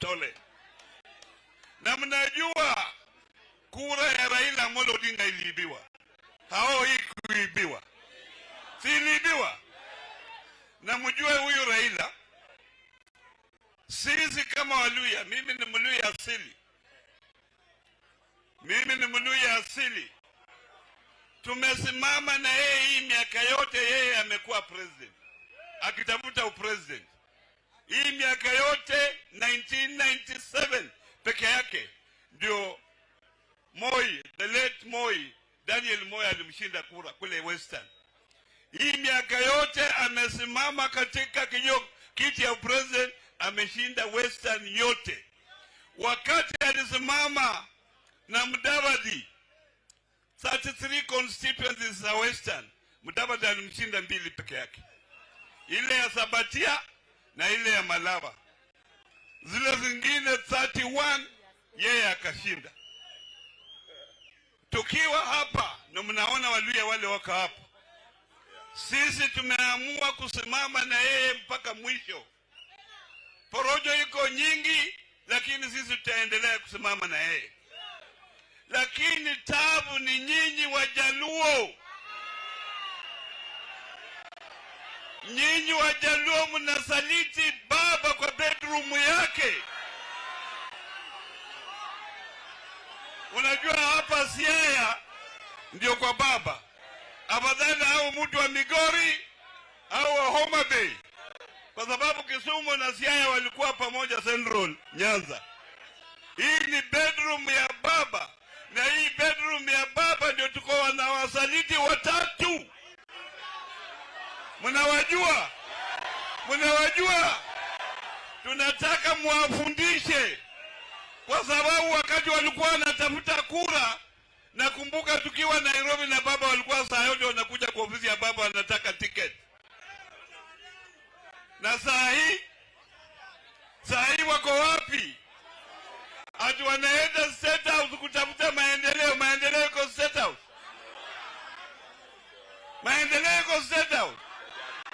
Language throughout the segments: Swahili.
stolen. Na mnajua kura ya Raila Amolo Odinga iliibiwa. Hao hii kuibiwa. Si iliibiwa. Na mjue huyu Raila, sisi kama Waluya, mimi ni Mluya asili. Tumesimama na yeye hii miaka yote, yeye amekuwa president, akitafuta upresident. Hii miaka yote 1997 peke yake ndio Moi, the late Moi, Daniel Moi alimshinda kura kule Western. Hii miaka yote amesimama katika kiti ya president, ameshinda Western yote. Wakati alisimama na Mudavadi 33 constituencies za Western, Mudavadi alimshinda 2 peke yake, ile ya Sabatia na ile ya Malava. Zile zingine 31 yeye akashinda. Tukiwa hapa na mnaona Waluya wale wako hapa, sisi tumeamua kusimama na yeye mpaka mwisho. Porojo iko nyingi, lakini sisi tutaendelea kusimama na yeye. Lakini tabu ni nyinyi Wajaluo. Nyinyi Wajaluo mnasaliti baba kwa bedroom yake. Unajua hapa Siaya ndio kwa baba. Afadhali au mtu wa Migori au wa Homa Bay. Kwa sababu Kisumu na Siaya walikuwa pamoja Central Nyanza. Hii ni bedroom ya baba. Na hii bedroom ya baba ndio tuko na wasaliti watatu. Mnawajua? Tunataka muwafundishe. Kwa sababu wakati walikuwa wanatafuta kura, nakumbuka tukiwa Nairobi na baba walikuwa saa yote wanakuja kwa ofisi ya baba wanataka ticket. Na saa hii wako wapi? Ati wanaenda State House kutafuta maendeleo. Maendeleo iko State House.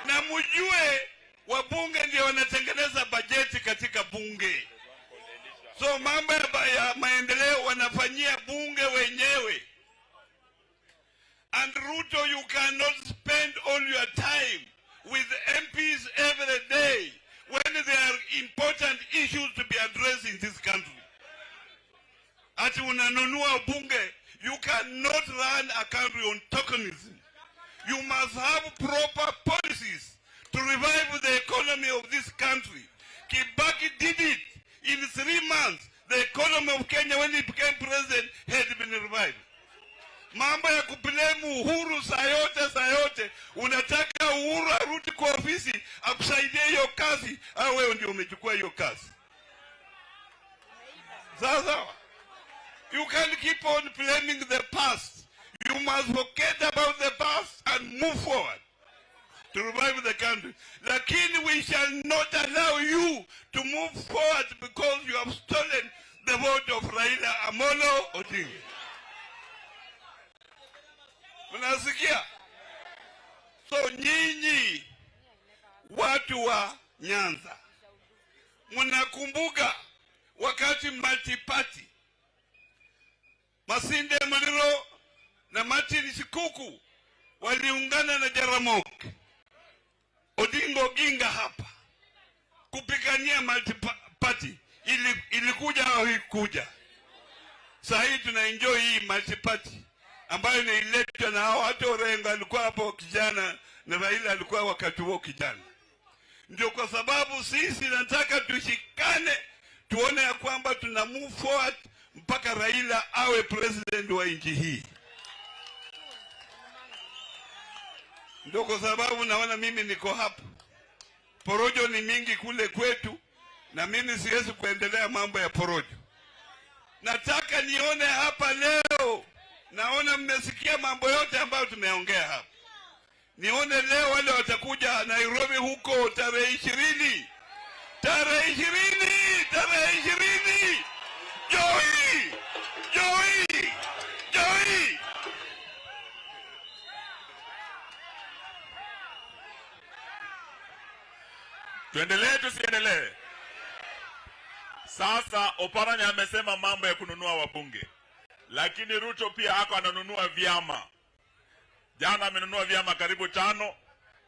Na mjue wabunge ndio wanatengeneza bajeti katika bunge. So mambo ya maendeleo wanafanyia bunge wenyewe. And Ruto, you cannot spend all your time with MPs every day when there are important issues to be addressed in this country. Ati unanunua bunge. You cannot run a country on tokenism. You must have proper policies to revive the economy of this country. Kibaki did it. In 3 months, the economy of Kenya, when he became president, had been revived. Mambo ya kublemu Uhuru saa yote. Unataka Uhuru arudi kwa ofisi akusaidie hiyo kazi, au wewe ndio umechukua hiyo kazi. Sasa, you can't keep on blaming the past. You must forget about the past and move forward to revive the country. Lakini we shall not allow you to move forward because you have stolen the vote of Raila Amolo Odinga. Mnasikia? So nyinyi watu wa Nyanza, mnakumbuka wakati multiparty Masinde Muliro na Martin Shikuku waliungana na Jaramogi Odinga Oginga hapa kupigania multiparty. Ilikuja au haikuja? Sasa hii tunaenjoy hii multiparty ambayo ililetwa na hao. Hata Orengo alikuwa hapo kijana na Raila alikuwa wakati huo kijana. Ndio kwa sababu sisi nataka tushikane, tuone ya kwamba tuna move forward mpaka Raila awe president wa nchi hii. Ndio kwa sababu naona mimi niko hapa. Porojo ni mingi kule kwetu na mimi siwezi kuendelea mambo ya porojo. Nataka nione hapa leo. Naona mmesikia mambo yote ambayo tumeongea hapa. Nione leo wale watakuja Nairobi huko tarehe 20. Tarehe 20. Joy. Tuendelee tusiendelee? Sasa Oparanya amesema mambo ya kununua wabunge. Lakini Ruto pia hako ananunua vyama. Jana amenunua vyama karibu 5.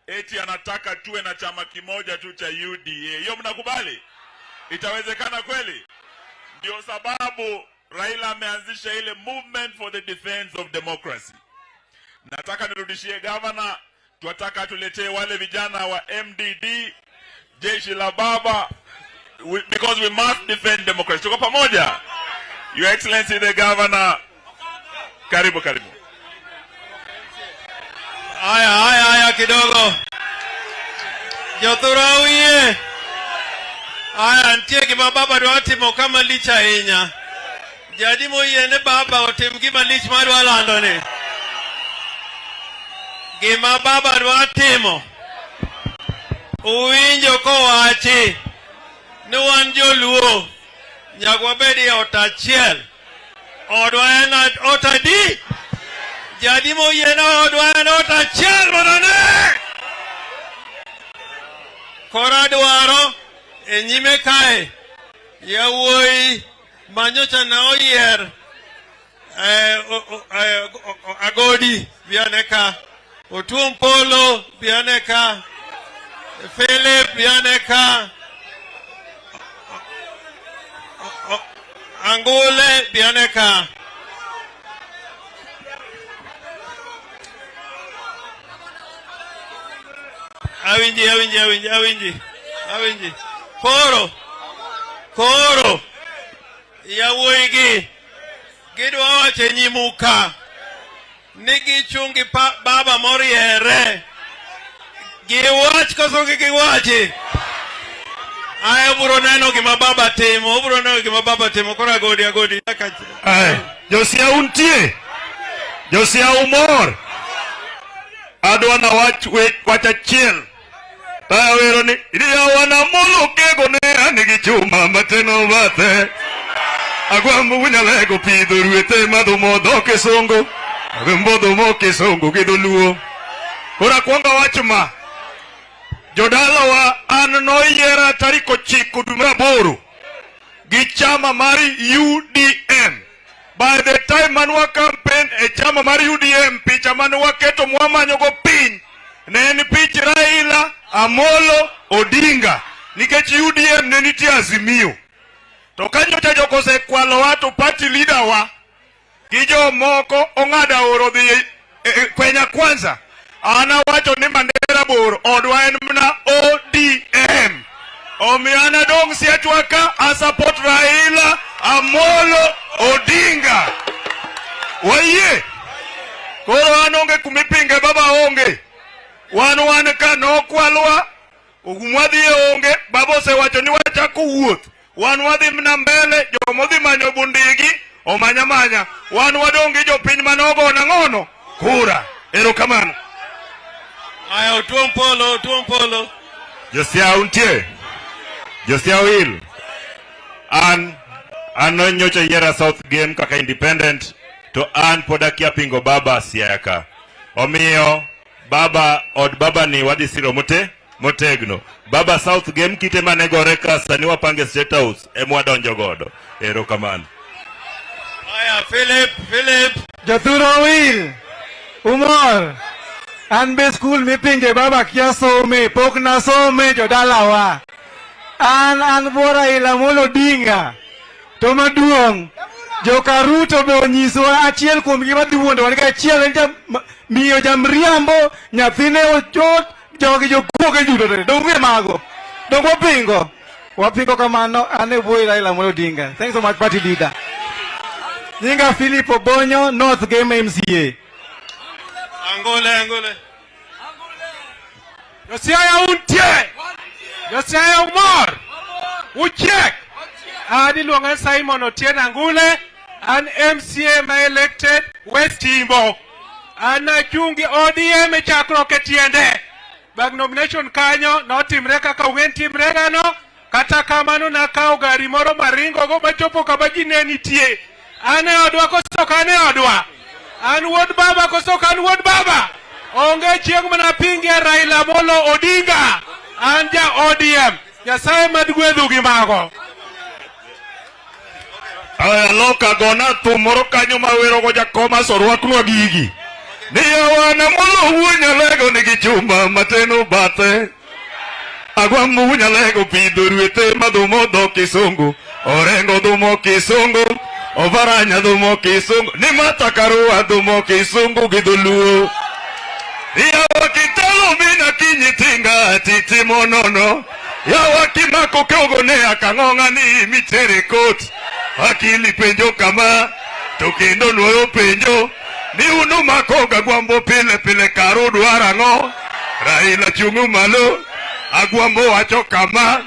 Eti anataka tuwe na chama kimoja tu cha UDA. Hiyo mnakubali? Itawezekana kweli? Ndio sababu Raila ameanzisha ile movement for the defense of democracy. Nataka nirudishie governor, tunataka tuletee wale vijana wa MDD, jeshi la baba, because we must defend democracy. Tuko pamoja? Your Excellency the Governor, karibu. Aya kidogo. Jothura uye. Aya ntie gima baba dwatimo kama licha hinya. Jadi moye ne baba otim gima lich marwa lando ni. Gima baba dwatimo. Uwinjo kowachi. Nuwan joluo. Nyagwa bedi otachiel. Odwa ena otadi. Jadi moye na odwa ena otachiel monane. Kora dwaro. Enyime kae. Yawoi. Manyocha na oyer. Agodi. Bianeka. Otumpolo. Bianeka. Philip. Bianeka. Angule Bianeka. Awinji. Koro. Yawuigi. Gidwa wache nyimuka. Nigi chungi baba moriere. Giwach koso giwachi. Aya uburo neno gima baba timo. Kora agodi. Josia untie. Josia umor. Adwana wacha chiel. Tawero ni iria wana mulu kego ne anigi chuma mateno bate. Agwambu wina lego pido ruete madumo doke songo. Agwambodo moke songo gidoluo. Kora kwanga wachuma. Jodala wa anoyera tariko chiko dumaboro. Gichama mari UDM. By the time manwa campaign e chama mari UDM picha manwa keto mwamanyo go pin. Neni picha Raila Amolo Odinga. Nikechi UDM neniti Azimio. Tokanyo chajo kose kwalo watu party leader wa. Kijo moko ongada orodhi kwenya kwanza. Ana wacho ni Mandela bor odwa en mna ODM. Omiana dong siatwaka a support Raila Amolo Odinga. Waye. Koro anonge kumipinge baba onge. Wan ka no kwalwa. Ugumwadhi onge babo se wacho ni wacha kuwuoth. Wan wadhi mna mbele jomodhi manyo bundigi omanya. Wan wadongi jo piny manogo na ngono kura. Erokamano. Aya utuompolo. Josia untie. Josia will. An nyocha yera South Game kaka independent to an podakia pingo baba siaka. Omiyo baba od baba ni wadi siro motegno. Baba South Game kite manegore ka sani wapange State House emwadonjo godo. Erokamano. Aya Philip. Jothura will. Umor. An be school mipinge baba kia some, pok na some jodalawa. An bora ila molo dinga. Toma duong. Joka Ruto be onyisowa achiel kuom gima duondo wan ka achiel en miyo jamriambo nyathine ochot jogi jokuoge judo donge mago. Dongo wapingo kamano ane boy Raila Amolo Odinga. Thanks so much party leader. Nyinga Philip Obonyo, North Game MCA. Angole. Josia untie. Josia umor. Uchek. Adi luonga Simon Otieno Angule. An MCA ma elected West Timbo. An achungi ODM chakro ketiende. Bag nomination kanyo notimre kaka wen timre gano. Kata kamano nakao gari moro maringo go machopo kama jine nitie. Ane odwa koso kane odwa. An wuod baba koso kan wuod baba. Onge chieng mana pingi Raila Amolo Odinga. Anja ODM. Nyasaye madgwedhu gi mago. Aya loka gona tumoro kanyo mawero go jakoma sorwaknwa gigi. Niya wana molo wunya lego nigi chumba mateno bate. Agwa munya lego pido ruete madumo do kisungu. Orengo dumo kisungu. Ovaranya dumo kisungu. Ni matakarua dumo kisungu giduluo. Niya wakitalo mina kinyitinga titi monono. Ya wakimako kyogo ne akangonga ni mitere kot. Akili penjo kama tokendo nuoyo penjo ni unu makoga gwambo pile pile karo duarango Raila chungu malo agwambo wacho kama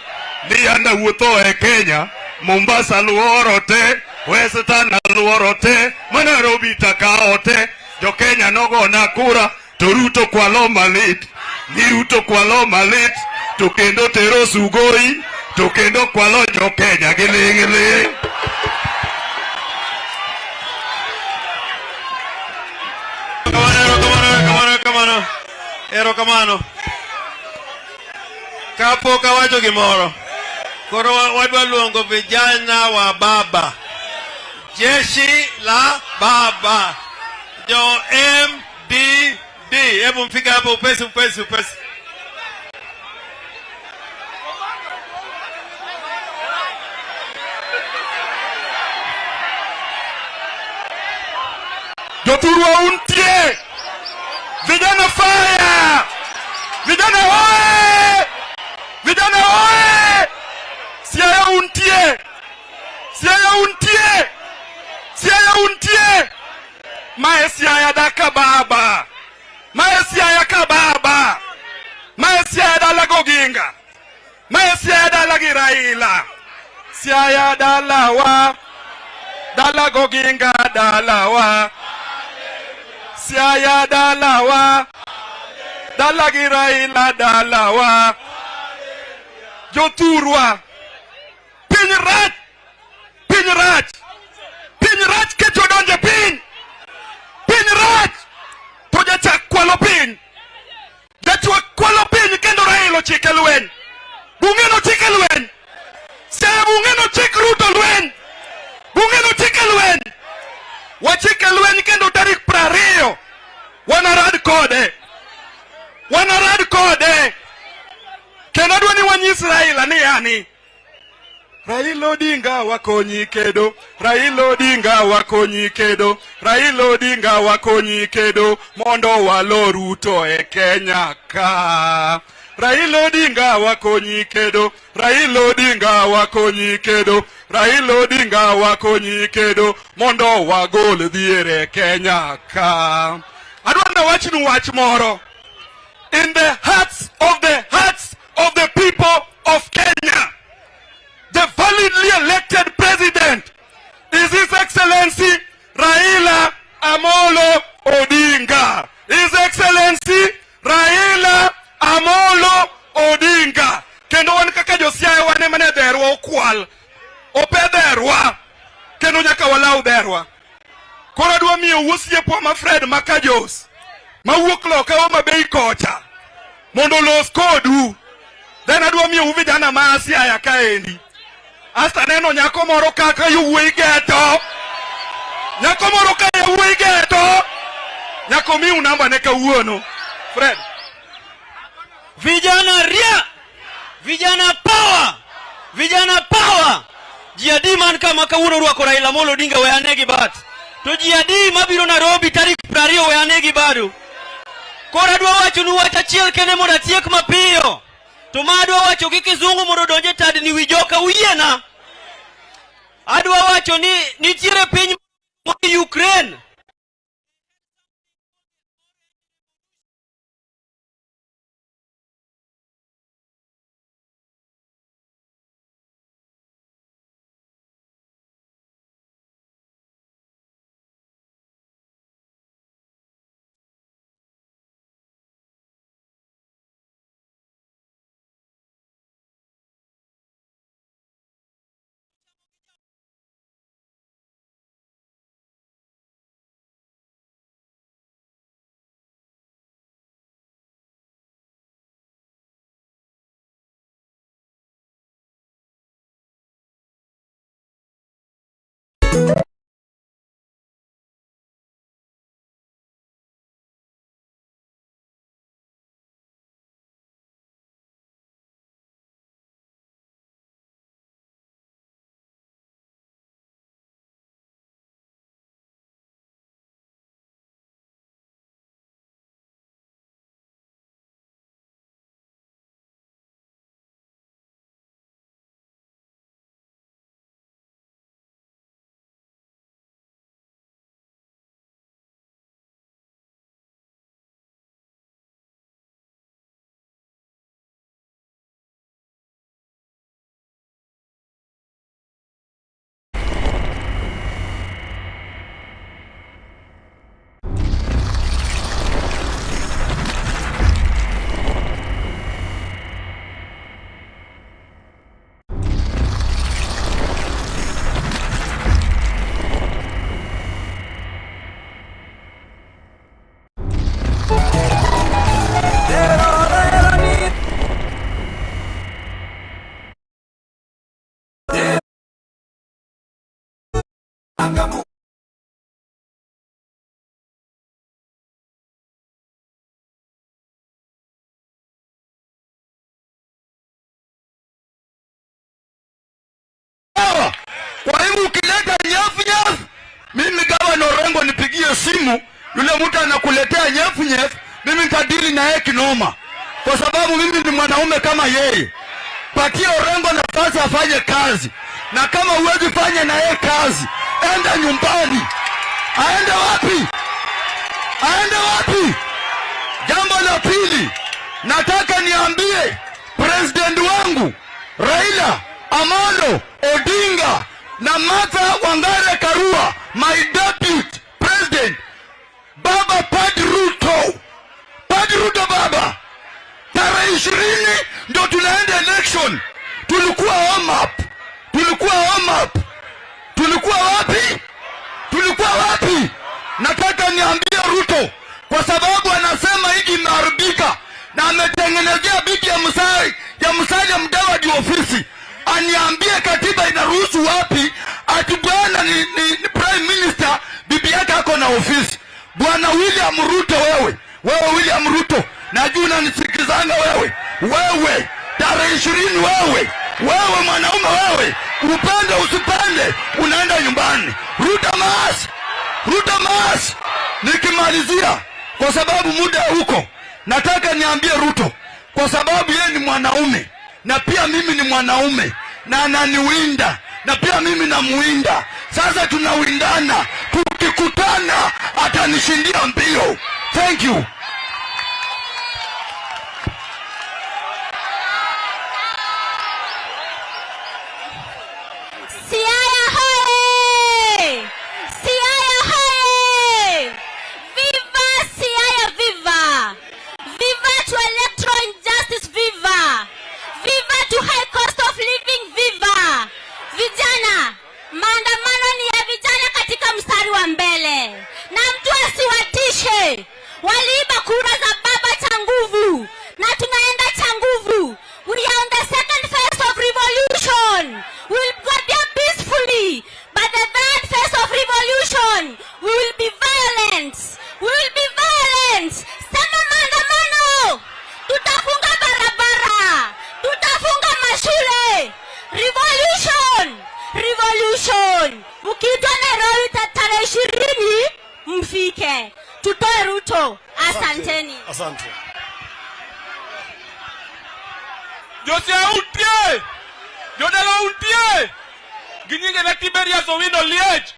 ni anda wuto e Kenya Mombasa luoro te Western luoro te Nairobi takao te jo Kenya nogo na kura to Ruto kwalo malit ni Ruto kwalo malit tokendo tero sugoi tokendo kwalo jo Kenya giling. Erokamano. Kapo kawacho gimoro. Koro wadwa luongo vijana wa baba. Jeshi la baba. Jo MDD. Hebu mfika hapo upesi. Joturwa untie. Vijana fire! Vijana hoe! Vijana hoe! Siaya untie! Mae siaya daka baba! Mae siaya kababa! Mae siaya dala Goginga! Mae siaya dala Raila! Siaya dalawa! Dala Goginga dalawa! Siaya dalawa Dalagi Raila dalawa Joturwa Pinyrach keto donje piny Pinyrach Toja chak kwalo piny Jachwa kwalo piny kendo Raila chike lwen Bungeno chike lwen Siaya bungeno chik Ruto lwen Bungeno chike lwen Wachike lwen kendo tarik 20 wanarad kode kendo dwani wanyis Raila ni yani Raila Odinga wakonyi kedo mondo walo Ruto e Kenya ka Raila Odinga wakonyi kedo mondo wagol dhiere Kenya ka. Adwanda wachnu wach moro. In the hearts of the people of Kenya, the validly elected president is His Excellency Raila Amolo Odinga. His Excellency Raila Amolo Odinga. Kendo wan kaka josiaya wane mane dherwa okwal. Ope dherwa. Kendo nyaka walau dherwa. Koro adwa miyo wosiepwa ma Fred Makajos. Mawuok loka wa mabei kocha. Mondo los kodu. Then adwa miyo vijana ma Siaya kaendi. Asta neno nyako moro kaka yowuoyi geto. Nyako miu namba ne kawuono. Fred. Vijana ria. Vijana power. Jiadi man kama kawuono rwako Raila Amolo Odinga weanegi bat. To jiadi mabiro Nairobi tarik 20 weanegi bado. Koro adwa wacho nu wach achiel kende mondo atiek mapiyo. To ma adwa wacho gi kizungu mondo donje tad ni wijoka uyiena. Adwa wacho ni nitiere piny Ukraine Kwa hivyo ukileta nyafu, mimi Gavana Orengo nipigie simu, yule mtu anakuletea nyafu, mimi nitadili na yeye kinoma, kwa sababu mimi ni mwanaume kama yeye. Patia Orengo nafasi afanye kazi, na kama huwezi fanya na yeye kazi, enda nyumbani. Aende wapi? Aende wapi? Jambo la pili, nataka niambie president wangu Raila Amolo Odinga na Martha Wangare Karua, my deputy president, Baba Padri Ruto baba, tarehe 20 ndio tunaenda election. Tulikuwa warm up. Tulikuwa wapi? Nataka niambie Ruto, kwa sababu anasema hiki imeharibika na ametengenezea bibi ya Musalia Mudavadi ofisi. Aniambie katiba inaruhusu wapi ati bwana ni prime minister bibi yake ako na ofisi. Bwana William Ruto, wewe William Ruto, najua unanisikizanga wewe tarehe 20 wewe mwanaume, wewe upende usipende unaenda nyumbani. Ruto maas. Nikimalizia, kwa sababu muda huko, nataka niambie Ruto, kwa sababu yeye ni mwanaume na pia mimi ni mwanaume na ananiwinda na pia mimi namuwinda. Sasa tunawindana, tukikutana atanishindia mbio. Thank you. Siaya hoye! Viva Siaya, viva! Viva to electoral injustice, viva! Viva to high cost of living, viva! Vijana, maandamano ni ya vijana katika mstari wa mbele. Na mtu asiwatishe. Waliiba kura za baba cha nguvu. Na tunaenda cha nguvu. We are on the second phase of revolution. We will go there peacefully. But the third phase of revolution, we will be violent. Sema maandamano. Tutafunga barabara. Tutafunga mashule. Revolution. Mkitwa Nairobi tarehe 20 mfike. Tutoe Ruto. Asanteni. Asante. Josia untie. Ginyinge na Tiberias Owino Liech.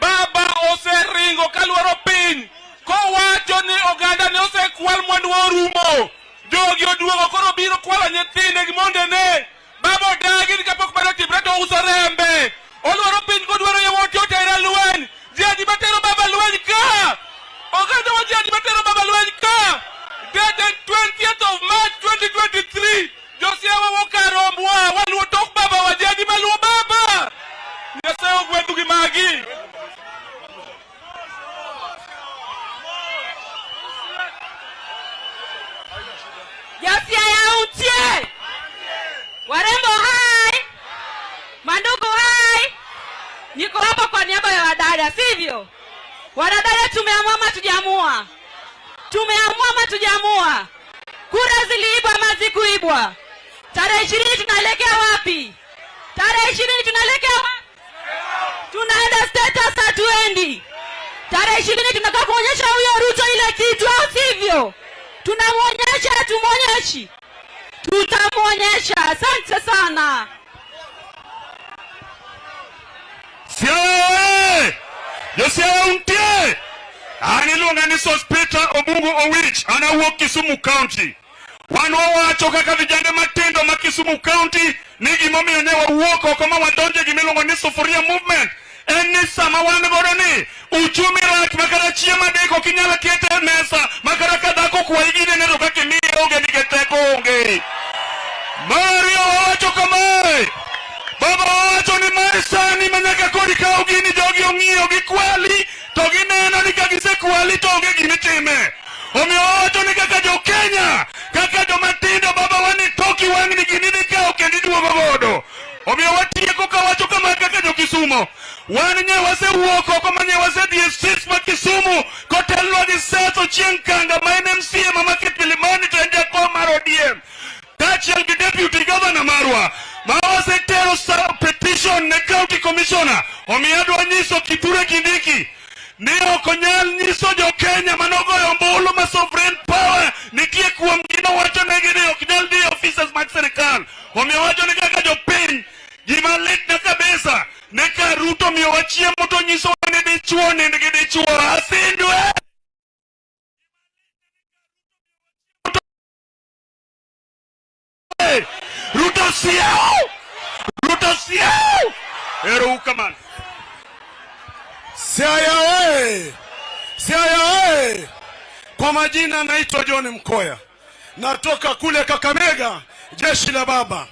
Baba oseringo kaluoro piny. Kowacho ni oganda ne osekwal mwandu orumo. Jogi oduogo koro biro kwalo nyithinde gi mondene. Baba odagi kapok bado timre to uso rembe. Oluoro piny kodwaro yawuote otera lweny. Jadi batero baba lweny ka. Oganda wa jadi batero baba lweny ka. Dated 20th of March 2023. Josia wawokarombwa waluo tok baba wa jadi maluo baba. Nyasaye ogwendu gi magi. Josia untie. Warembo hai. Mandugu hai. Niko hapa kwa niaba ya wadada, sivyo? Wadada tumeamua ama tujaamua? Kura ziliibwa ama zikuibwa? Tarehe 20 tunaelekea wapi? Tunaenda status hatuendi. Tarehe 20 tunataka kuonyesha huyo Ruto ile kitu, au sivyo? Tunamuonyesha, tumuonyeshi. Tutamuonyesha. Asante sana. Josia untie. Anilunga ni Sospita Obungu Owich, anawuok Kisumu County. Wacho kaka vijana matindo ma Kisumu County ni gimomiyo ne wawuok oko ma wadonje gimiluongo ni Sufuria Movement. En ni sama wan godo ni uchumi rach makara chiemo deko kinyala kete mesa makara kadhako kwayi gine nero kaka imiye onge niketeko onge. Mario wacho kamae. Baba wacho ni maisani manyaka kodi kao gini jogi ong'iyo gi kwali to gineno ni kagisekwali to onge gimitime. Omiyo wacho ni kaka jo Kenya, kaka jo matindo baba wani toki wang' ni gini ni kao kendi duogo godo. Omiyo watieko kawacho kama kaka jo Kisumu Kisumu. Wan nyewase wuok oko ma nyewase dhi sis ma Kisumu kotelwa gi Seth Chieng Kanga ma en MCA ma Kilimani to en jakom mar ODM. Kaachiel gi deputy governor marwa ma wasetero petition ne county commissioner omiyo adwa nyiso Kithure Kindiki ni ok onyal nyiso jo Kenya manogoyo ombulu ma sovereign power nitie kuom gino wacho negi ni ok nyal dhi officers mag sirikal. Omiyo wacho ni kaka jo piny gima lit na kabisa ne ka Ruto miyo wachiemo to nyiso ni dichuo nigi dichuo asindwe. Ruto siao! Ruto siao! Ero ukaman. Siaya oye! Siaya oye! Kwa majina naitwa John Mkoya. Natoka kule Kakamega, jeshi la baba.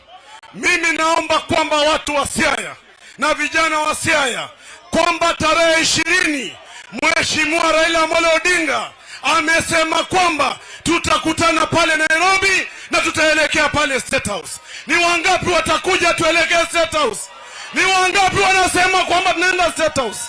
Mimi naomba kwamba watu wa Siaya na vijana wa Siaya kwamba tarehe 20 Mheshimiwa Raila Amolo Odinga amesema kwamba tutakutana pale Nairobi na tutaelekea pale State House. Ni wangapi watakuja tuelekee State House? Ni wangapi wanasema kwamba tunaenda State House?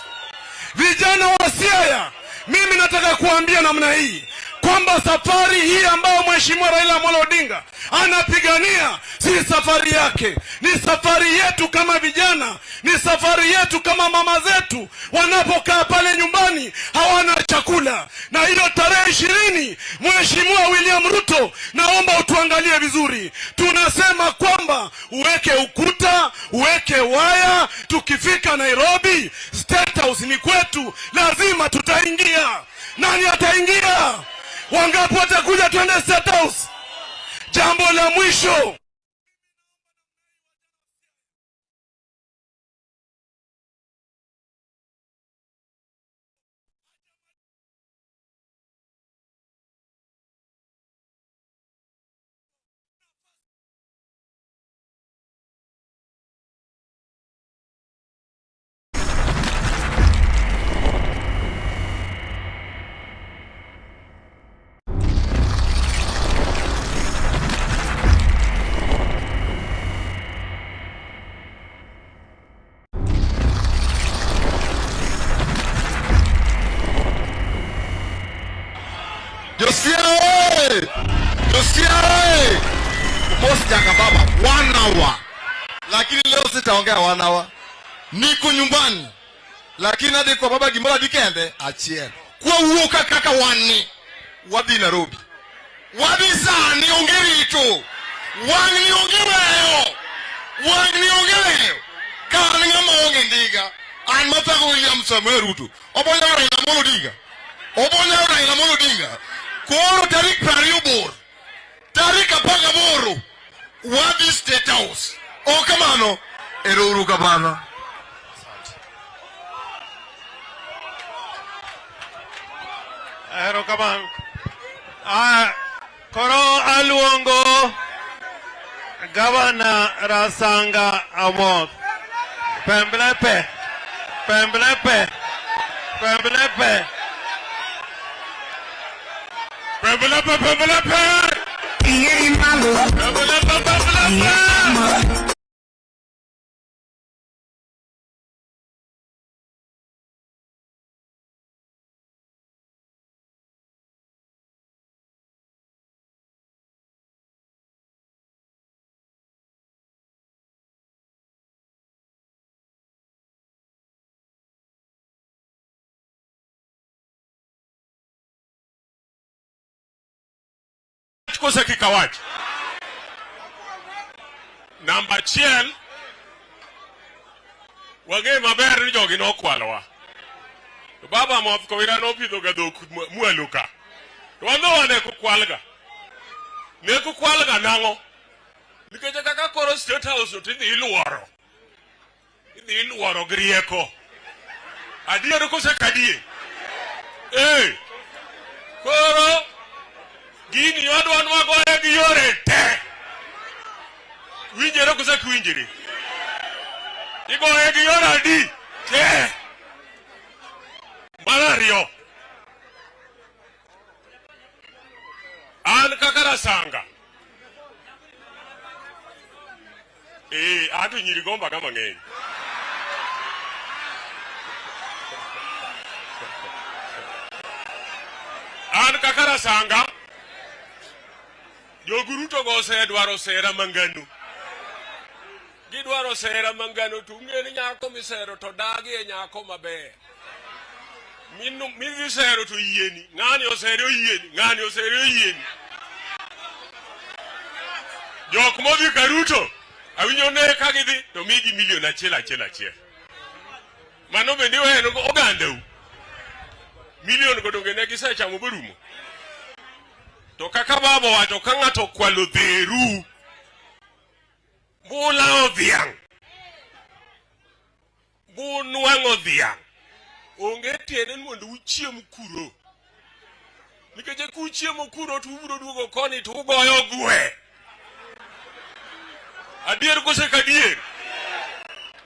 Vijana wa Siaya, mimi nataka kuambia namna hii kwamba safari hii ambayo Mheshimiwa Raila Amolo Odinga anapigania si safari yake, ni safari yetu kama vijana, ni safari yetu kama mama zetu wanapokaa pale nyumbani hawana chakula. Na hiyo tarehe 20 Mheshimiwa William Ruto, naomba utuangalie vizuri. Tunasema kwamba uweke ukuta, uweke waya, tukifika Nairobi State House ni kwetu, lazima tutaingia. Nani ataingia? Wangapi watakuja tuende State House? Jambo la mwisho, Josia Mosi jaka baba 1 hour. Lakini leo sitaongea 1 hour. Niko nyumbani. Lakini hadi kwa baba Gimora dikende achiel. Kwa uoka kaka wani wadi Nairobi. Wadi sani ongerito. Wani ongeweyo. Wani ongeweyo. Kana ngama onge ndiga. An matako William Samuel Ruto. Obonya Raila Amolo Odinga. Obonya Raila Amolo Odinga. Koro tarik 20 tarik 18 wadi State House. O kamano eruru kabana. Ero kaman. Koro aluongo Governor Rasanga Amoth. Pemblepe. Pemblepe. Pemblepe. Pembelepe, pembelepe. Pembelepe, pembelepe. Kose kikawaji namba chiel wage maber ni jogi no kwalwa to baba Moth Kowira no pidho ga dhok mwaluka to wando wane kukwalga ne kukwalga nango nikech kaka koro State House to idhi iluoro grieko adiero kose kadie koro gini wadwan wagoye gi yore te winjere kose kwinjiri igoye gi yore adi te malario an kaka Rasanga atu nyiri gomba kama ng'eny an kakara sanga joguruto go se dwaro sera manganu gidwaro sera manganu tungeni nyako misero to dagi e nyako maber minu sero to yieni ngani osero yieni ngani osero yieni jok modhi karuto awinjo ne kagidhi to migi milion achiel mano bende weno ogandau milion go donge ne gisechamo borumo to kaka babo wacho ka ng'ato kwalo dheru bula odhiang bunwang'o dhiang onge tiende mondo uchiem kuro nikech kuchiemo kuro to ubiro duogo koni to ugoyo gwe adier kose kadier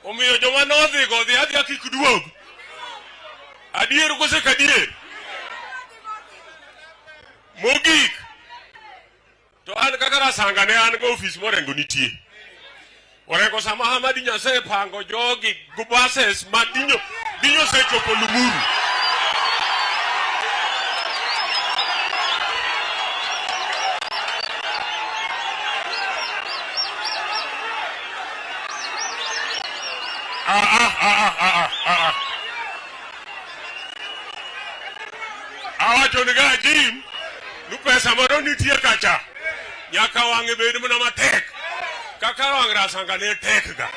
omiyo joma nodhi go dhi adhia kik duog adier kose kadier mogik to an kaka rasanga ne an go office morengo nitie orengo sama Hamadi Nyasaye pango jogi gubases madinyo sechopo Lumuru awacho ni ga jim nu pesa moro nitie kacha nyaka wange bedo mana matek kaka wang rasanga ne tek ga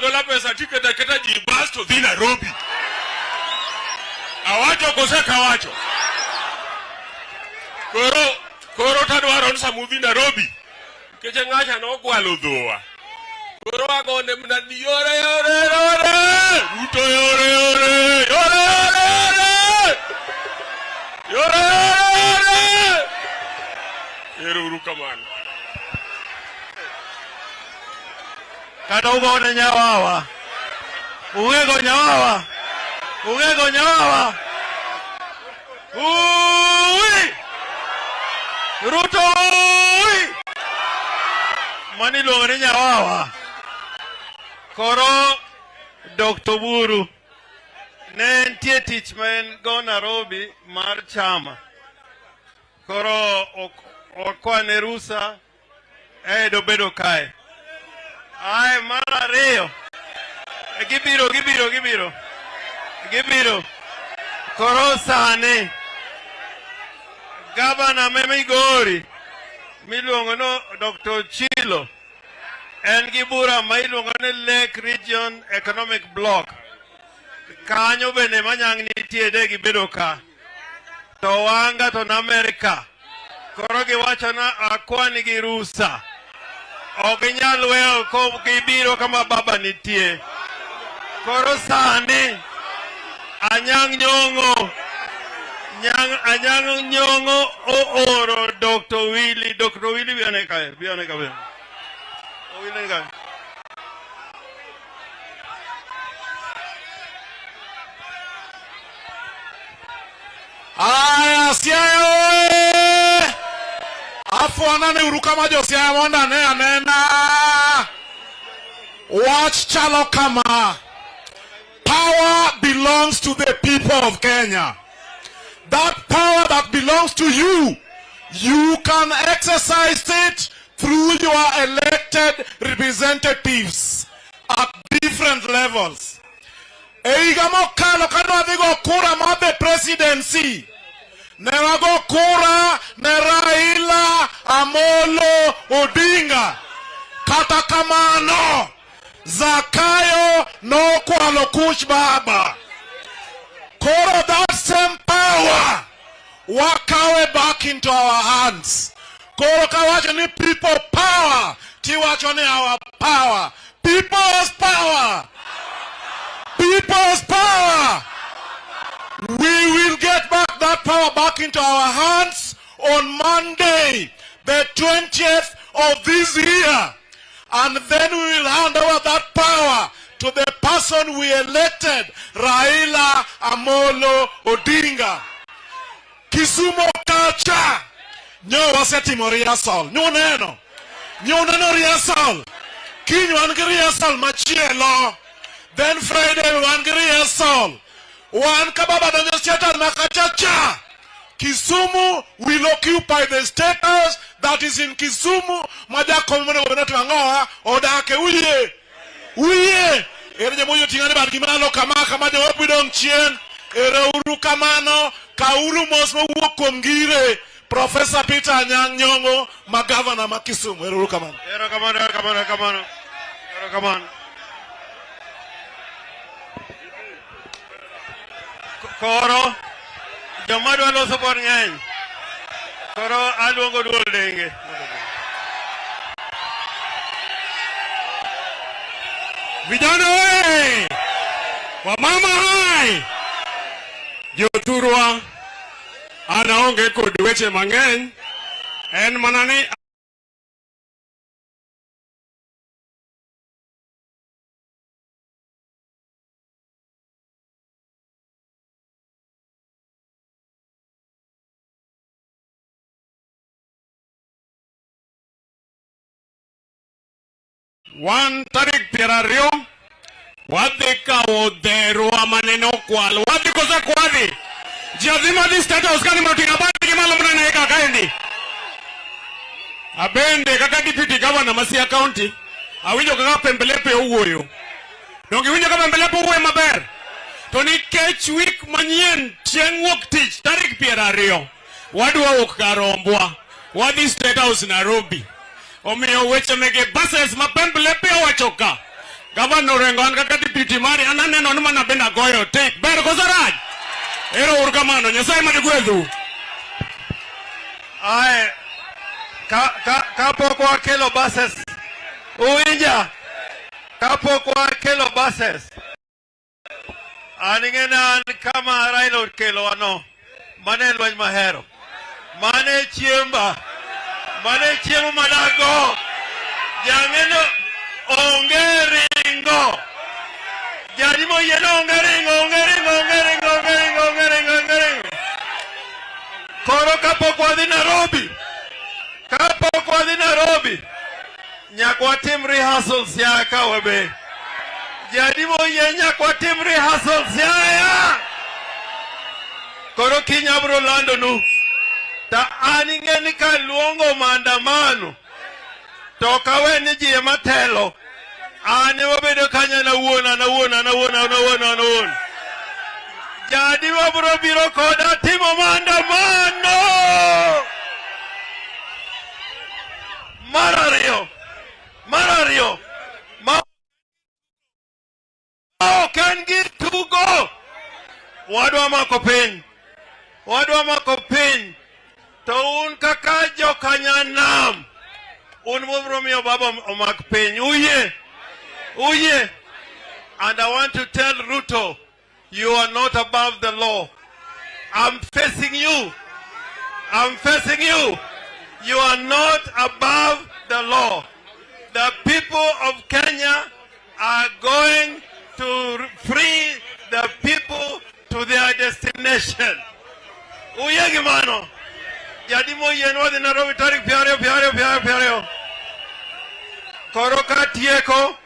gola pesa tiketa keta ji bus to dhi Nairobi awacho kose kawacho koro tadwaro samudhi Nairobi keche ng'acha no gwalo dhowa koro agone mna yore ruto yore uru kamano kata ugone nyawawa ugego nyawawa uwi ruto uwi mani luongoni nyawawa koro Dr. Buru ne nitie tich ma en go Nairobi mar chama koro okwane rusa do bedo kae ai mar ariyo gibiro koro sani gavana me Migori miluongo no Dr. Chilo en gi bura ma iluongo ni Lake Region Economic Block kanyo bende manyang nitie de gibedo ka to wanga to na Amerika koro giwacho na akwani gi rusa ok inyal weyo ko gibiro kama baba nitie koro sani anyang nyongo oro Dr. Willy biane kae Willy kae aya Siaya afuana ne urukama jo Siaya monda ne anena watch chalo kama power belongs to the people of Kenya. That power that belongs to you, you can exercise it through your elected representatives at different levels. Eigamo kalo kano adigo kura mabe presidency. Nerago kura ne Raila Amolo Odinga. Kata kamano Zakayo no kwalo kush baba. Koro that same power wakawe back into our hands. Koro kawacho ni people power, tiwacho ni our power. People's power. People's power. We will get back that power back into our hands on Monday, the 20th of this year. And then we will hand over that power to the person we elected, Raila Amolo Odinga. Kisumo Kacha. Nyo waseti moriasol. Nyo neno riasol. Kinyo wangi riasol machielo. Then Friday wangi riasol. Wan kababa donyo sieta makachacha. Kisumu will occupy the status that is in Kisumu. Majako mwana gobenatu angoa odake uye. Uye. Ere jamoyo tingane bar kimalo kama jawabu dong chien. Ere uru kamano ka uru mosmo wukom gire. Professor Peter Anyang' Nyong'o magavana ma Kisumu. Ere uru kamano. Ere kamano. Koro jamadu alo support ng'eny. Koro aluongo duol denge. Vijana oye! Wamama hai! Joturwa anaonge kod weche mang'eny. En manani Wan tarik pirario wadhi kawo dherwa maneno kwal wadhi kosa kwadhi jadhima di state house kani mrotinga bati kimalo mna eka kaendi abende kaka deputy governor Masia County awinjo kaka pembelepe owuoyo dongi winjo kaka pembelepe owuoyo maber to nikech week manyien chieng' wuok tich tarik pirario wadwa wuok karombwa wadhi state house Nairobi. Omiyo weche mege buses mapembelepe owachoka. Gavana Orengo an kaka deputy mari ananeno ni mana benda goyo take. Ber koso raj. Ero uru kamano Nyasaye mani gwedhu. Aye. Kapok wakelo buses. Uwinja. Kapok wakelo buses. Aning'ena kama Raila okelo ano. Mane lweny mahero. Mane chiemba. Mane chiemo madago. Jang'eno onge ringo. Jarimo yeno onge ringo. Koro kapok wadhi Nairobi. Nyaka watim rehearsals ya kawabe. Jarimo ye nyaka watim rehearsals ya. Koro kinyabro lando nu. Ta aning'eni ka luongo maandamano to kaweni ji matelo ane wabedo kanya nawuon jadi wabro biro koda timo maandamano marario can get to go wadwa mako piny to un kaka jokanyanam un mubro miyo baba omak piny uye and I want to tell Ruto you are not above the law. I'm facing you you are not above the law. The people of Kenya are going to free the people to their destination. Uye gimano Jadimo yenwa di Nairobi tarik piario. Koro katieko.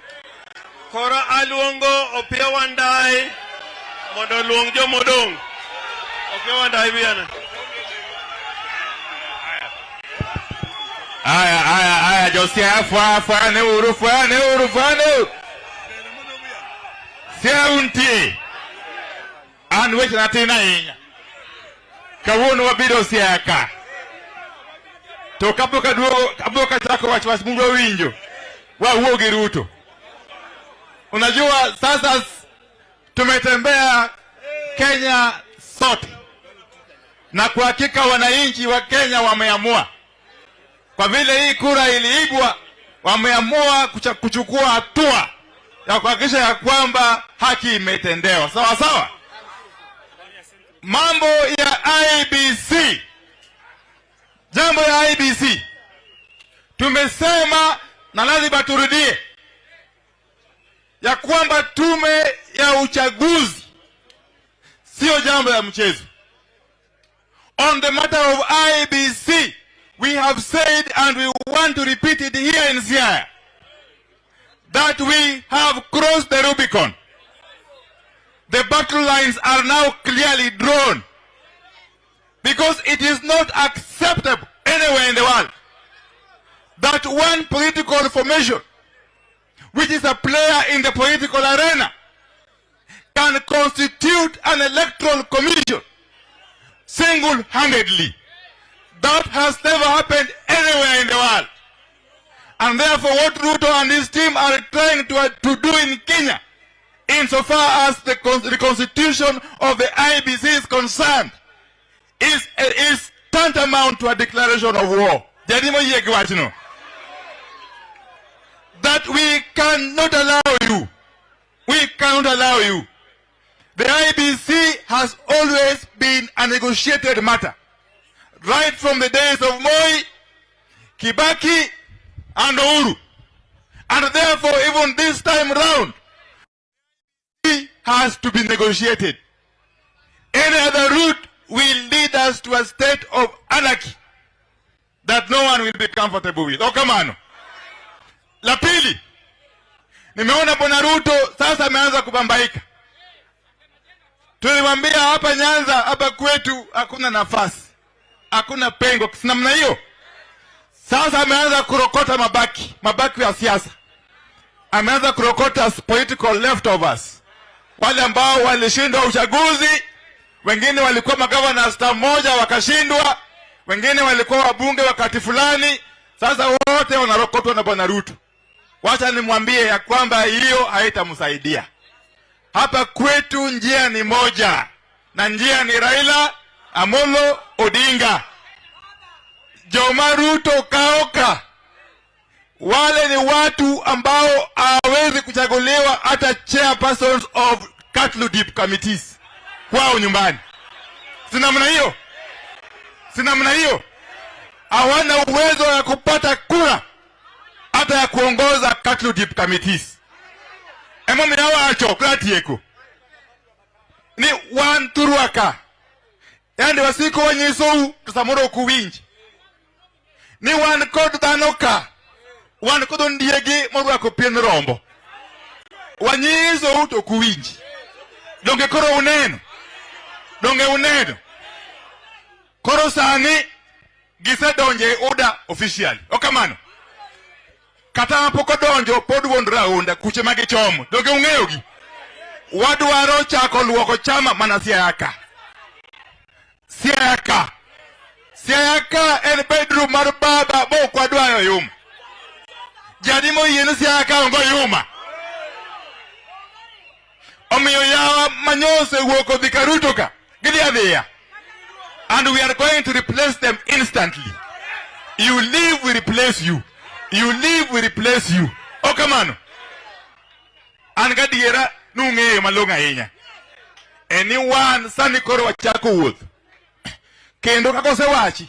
Koro aluongo Opiyo Wandayi. Mondo luong jomodong. Opiyo Wandayi biana. Aya, Josia fane uru. Sia unti. An weche natina inya. Kawuono wabido siaka. To kapok chako wach mungu winjo wauo gi Ruto. Unajua sasa tumetembea Kenya sote na kwa hakika wananchi wa Kenya wameamua, kwa vile hii kura iliibwa, wameamua kuchukua hatua ya kuhakikisha ya kwamba haki imetendewa sawa. Mambo ya IEBC, jambo ya IEBC tumesema na lazima turudie ya kwamba tume ya uchaguzi sio jambo ya mchezo. On the matter of IEBC, we have said and we want to repeat it here in Siaya that we have crossed the Rubicon. The battle lines are now clearly drawn. Because it is not acceptable anywhere in the world that one political formation, which is a player in the political arena, can constitute an electoral commission single-handedly. That has never happened anywhere in the world. And therefore what Ruto and his team are trying to do in Kenya, insofar as the constitution of the IBC is concerned, is tantamount to a declaration of war. That we cannot allow you. We cannot allow you. The IBC has always been a negotiated matter. Right from the days of Moi, Kibaki, and Uhuru. And therefore, even this time round, it has to be negotiated. Any other route will lead us to a state of anarchy that no one will be comfortable with. Okamano. La pili, nimeona Bwana Ruto sasa ameanza kubambaika. Tulimwambia hapa Nyanza, hapa kwetu hakuna nafasi, hakuna pengo, namna hiyo. Sasa ameanza kurokota mabaki ya siasa. Ameanza kurokota political leftovers. Wale ambao walishindwa uchaguzi, wengine walikuwa magavana star moja wakashindwa, wengine walikuwa wabunge wakati fulani, sasa wote wanarokotwa na Bwana Ruto. Wacha nimwambie ya kwamba hiyo haitamsaidia. Hapa kwetu njia ni moja, na njia ni Raila Amolo Odinga. Joma Ruto kaoka. Wale ni watu ambao hawezi kuchaguliwa hata chairpersons of cattle dip committees kwao nyumbani. Sinamna hiyo? Sinamna hiyo? Hawana uwezo wa kupata kura hata ya kuongoza cattle dip committees. Emo minawa achokrati yeko. Ni wanturuaka. Yandi wasiko wanyiso tusamuro kuwinji. Ni wan kod dhanoka. Wan kod ondiegi morwako pien rombo. Wanyiso uto kuwinji. Donge koro uneno. Donge uneno. Koro sani gise donje oda officially. Okamano. Kata poko donjo pod won raunda kuche magi chomo. Donge ung'eyo gi. Wadwaro chako luoko chama mana Siayaka. Siayaka. Siayaka en bedroom mar baba mo kwadwayo yuma. Jadi mo yenu Siayaka ongo yuma. Omiyo yawa manyose wuoko dhika Ruto ka. Gidi adhiya. And we are going to replace them instantly. You leave, we replace you. You leave, we replace you. Okamano. Angadiera nung'eyo malong'o ahinya. Anyone sani koro wachako wuoth. Kendo kako sewachi.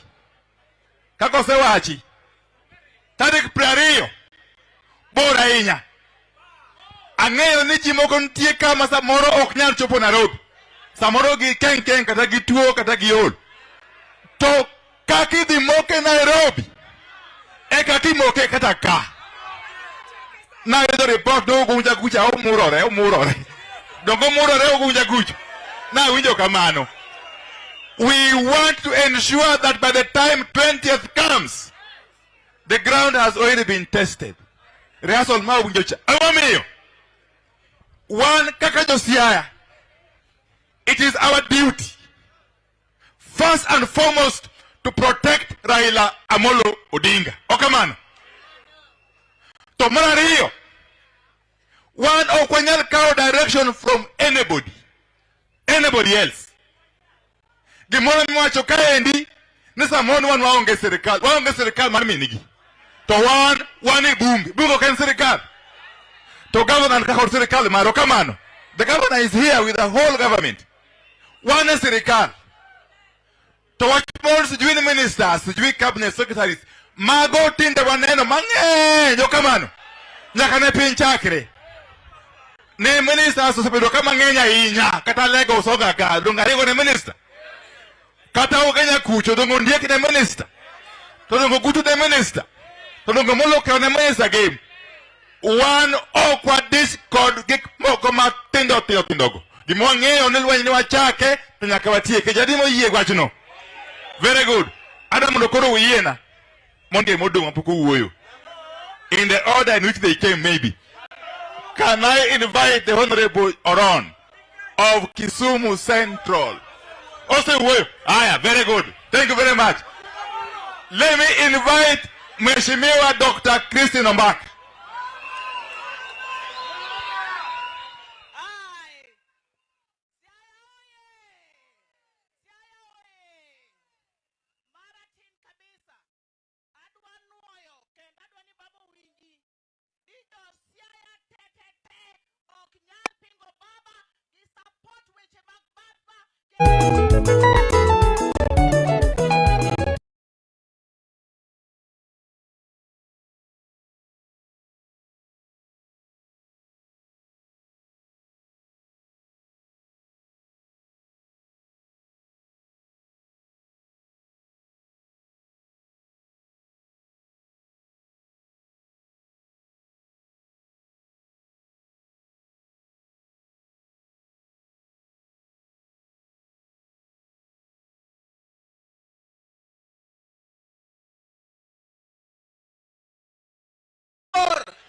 Tarik 20 bora ahinya. Ang'eyo ni ji moko nitie kama samoro ok nyal chopo Nairobi. Samoro gi keng kata gi tuo kata gi ol. To kaki dhi moke Nairobi. Kaki moke kata ka. Na yudo report do gunja kucha umurore. Dongo murore gunja kucha. Na winjo kamano. We want to ensure that by the time 20th comes, the ground has already been tested. Rehearsal ma winjo cha. Awamiyo. One kaka Josiah. It is our duty, first and foremost, to protect Raila Amolo Odinga. Okamano. Tomara Rio. One okwanyal cow direction from anybody else. Gimona mwacho kaendi, nisa monu wanu waonge serikali marminigi. To one bungo ken serikali. To governor kakor serikali maro kamano. The governor is here with the whole government. One serikali. To watch more sijui ministers, sijui cabinet secretaries. Mago tinde waneno mange jokamano. Nyakane pinchakre. Ne ministers usapedo kama ngenya inya. Kata lego usoga ka. Dungarigo ne minister. Kata ugenya kucho. Dungo ndieki ne minister. Tudungo kutu ne minister. Tudungo moloke ne minister game. One okwa discord gik moko tindo. Gimwangeyo nilwenye ni wachake. Tunyakawatie. Kejadimo yie gwachino. Very good. Adam Ndokoro Uyena. Monday Modo Mapuku Uwoyo. In the order in which they came, maybe. Can I invite the Honorable Oron of Kisumu Central? Also, Uwoyo. Yeah, very good. Thank you very much. Let me invite Mheshimiwa Dr. Christine Ombak.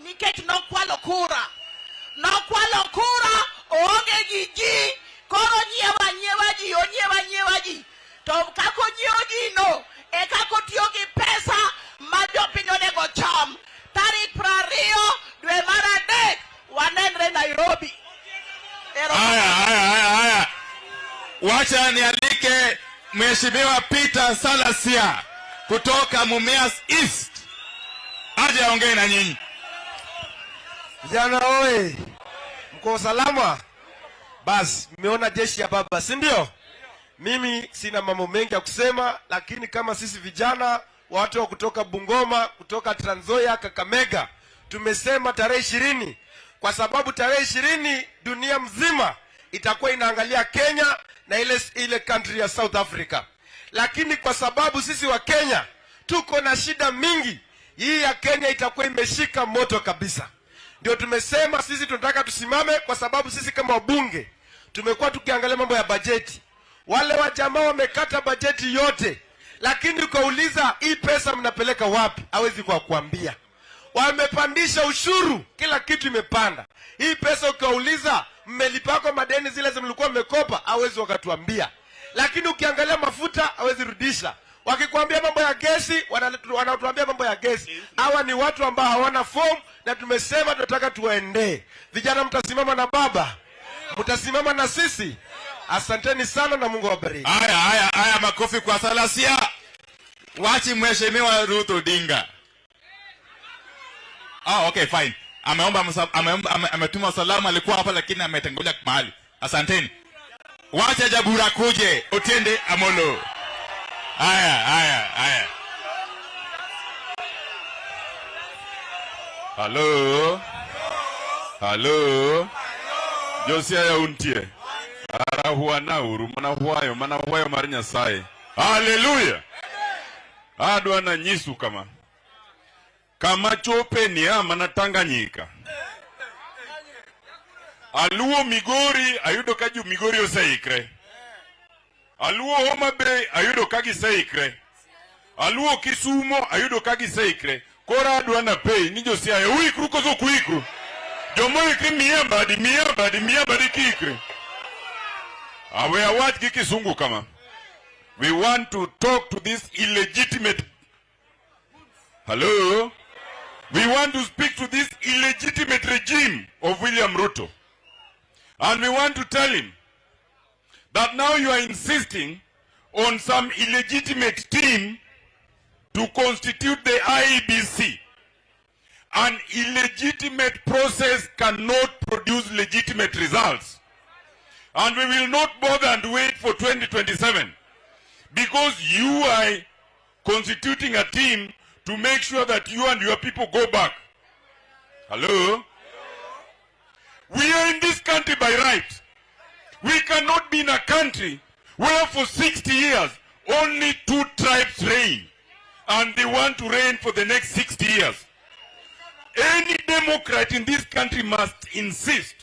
Nikech nokwalo kura oonge gi ji koro nyiewa ji to kako nyiewo ji no e kako tiyo gi pesa ma jopiny onego cham tarik 20 dwe mar adek wanenre Nairobi. Haya. Wacha nialike Mheshimiwa Peter Salasia kutoka Mumias East aje aongee na nyinyi. Vijana oye, mko salama? Basi, mmeona jeshi ya baba, si ndio? Mimi sina mambo mengi ya kusema, lakini kama sisi vijana, watu wa kutoka Bungoma, kutoka Trans Nzoia, Kakamega, tumesema tarehe 20, kwa sababu tarehe 20 dunia mzima itakuwa inaangalia Kenya na ile country ya South Africa. Lakini kwa sababu sisi wa Kenya tuko na shida mingi, hii ya Kenya itakuwa imeshika moto kabisa. Ndio tumesema sisi tunataka tusimame, kwa sababu sisi kama wabunge tumekuwa tukiangalia mambo ya bajeti. Wale wa jamaa wamekata bajeti yote, lakini ukauliza hii pesa mnapeleka wapi, hawezi kukuambia. Wamepandisha ushuru, kila kitu imepanda. Hii pesa ukauliza mmelipako madeni zile mlikuwa mmekopa, hawezi wakatuambia. Lakini ukiangalia mafuta hawezi rudisha. Wakikwambia mambo ya gesi, wanatuambia mambo ya gesi. Hawa ni watu ambao hawana form, na tumesema tunataka tuwaendee. Vijana mtasimama na baba, mtasimama na sisi. Asanteni sana na Mungu awabariki. Haya, makofi kwa Salasia. Wachi Mheshimiwa Ruth Odinga. Okay, fine. Ametuma salamu, alikuwa hapa lakini ametangulia mahali. Asanteni. Wacha Jabura kuje, Otiende Amolo. Haya. Hello. Josia ya untie. Arahuwa na uru, mana huwayo marinya sae. Hallelujah. Adwa na nyisu kama chope ni ama Tanganyika. Aluo Migori ayudo kaju Migori oseikre. Aluo Homa Bay ayudo kagi seikre. Aluo Kisumo ayudo kagi seikre. Kora adwa na pay ni Josia ya uikru kozo kuikru. Jomo ikri miyabadi kikri. Awe awat kikisungu kama. We want to talk to this illegitimate. Hello? We want to speak to this illegitimate regime of William Ruto. And we want to tell him that now you are insisting on some illegitimate team to constitute the IEBC. An illegitimate process cannot produce legitimate results. And we will not bother and wait for 2027 because you are constituting a team to make sure that you and your people go back. Hello? We are in this country by right. We cannot be in a country where for 60 years only 2 tribes reign and they want to reign for the next 60 years. Any Democrat in this country must insist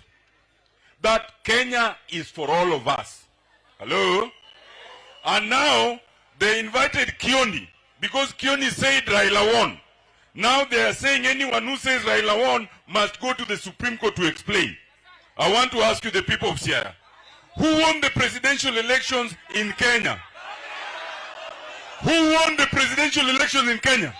that Kenya is for all of us. Hello? And now they invited Kioni because Kioni said Raila won. Now they are saying anyone who says Raila won must go to the Supreme Court to explain. I want to ask you, the people of Siaya, who won the presidential elections in Kenya? Who won the presidential elections in Kenya?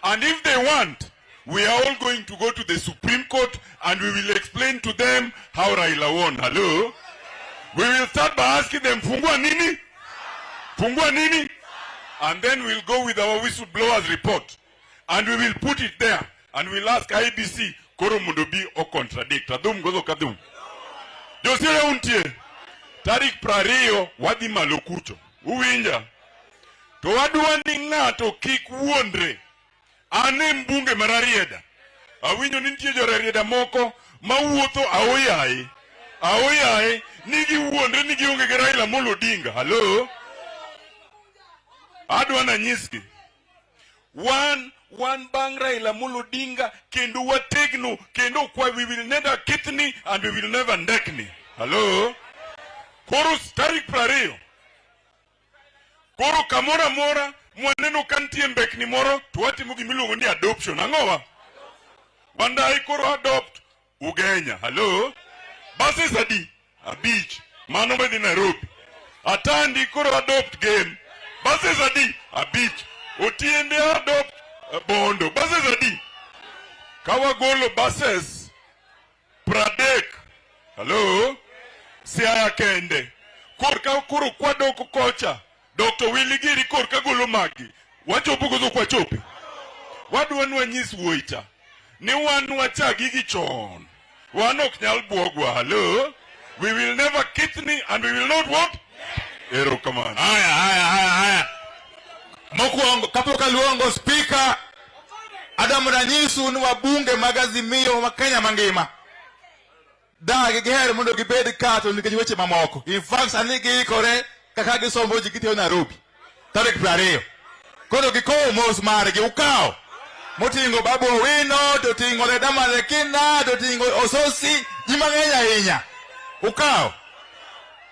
And if they want, we are all going to go to the Supreme Court and we will explain to them how Raila won. Hello? We will start by asking them, Fungua nini? Fungua nini? And then we'll go with our whistleblowers report. And we will put it there. And we'll ask IBC, Koro Mundobi or contradict. Adum gozo kadum. Josire untie. Tarik prario wadi malokucho. Uwinja. To wadu waningato kik uondre. Ane mbunge mararieda. Awinyo nintie jorarieda moko. Mauoto aoyae. Aoyae. Nigi uondre nigi unge Raila Amolo Odinga. Hello? Adwana nyiski. One bang Raila Amolo Odinga kendo wategno kendo kwa we will never kitni and we will never ndekni. Hello? Koro Tarik prario. Koro kamora mora mwaneno kantie mbekni moro tuwati mugi milu ndi adoption. Angowa? Wanda koro adopt Ugenya. Hello? Basi sadi Abich Manome di Nairobi. Atandi koro adopt game. Basi sadi Abich Otiende adopt Bondo. Basi zadi Kawagolo buses Pradek. Hello? Siaya Kende. Korka kuru kwa doko kocha Dr. Willie Giri korka golo magi. Wachopu gozo kwa chopi. Wadu wanu wanyisi woita. Ni wanu wachagi gichon. Wano knyal buogwa. Hello? We will never kitni and we will not what? Ero command. Haya. Mokuongo kapoka luongo speaker Adamu Ranyisu ni wabunge magazimio wa Kenya mangima. Da gihere mundo gibedi kato nikejiweche mamoko. In fact anigi ikore kakagi sombo jikiti Nairobi. Tarik prario. Kono gikowo mos margi ukao. Motingo Babu Owino, totingo Ledama Lekina, totingo Ososi, jimangenya hinya. Ukao.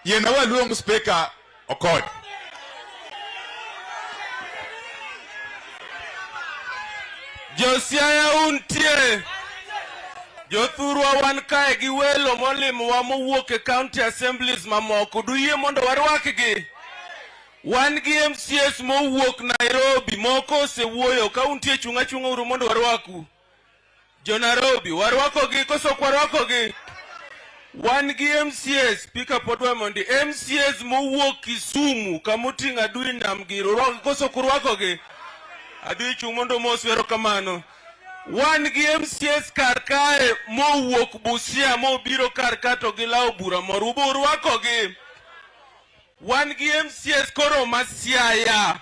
Yena wa luongo speaker Okod. Josiaya untie. Jothurwa wan kae gi welo molimo wa mowuok e county assemblies mamoko. Duye mondo warwakgi. Wan gi MCS mowuok Nairobi moko osewuoyo ka untie chunga uru mondo warwaku. Jo Nairobi warwakogi koso kwarwakogi. Wan gi MCS Speaker Podwa Mondi MCS mowuok Kisumu kamutinga adui ndamgiro rwako koso kurwakogi. Adui chung mondo moswero kamano. Wan gi MCS karkae mowuok Busia mobiro karkato gi lao bura morubo rwakogi. Wan gi MCS koro Masiaya.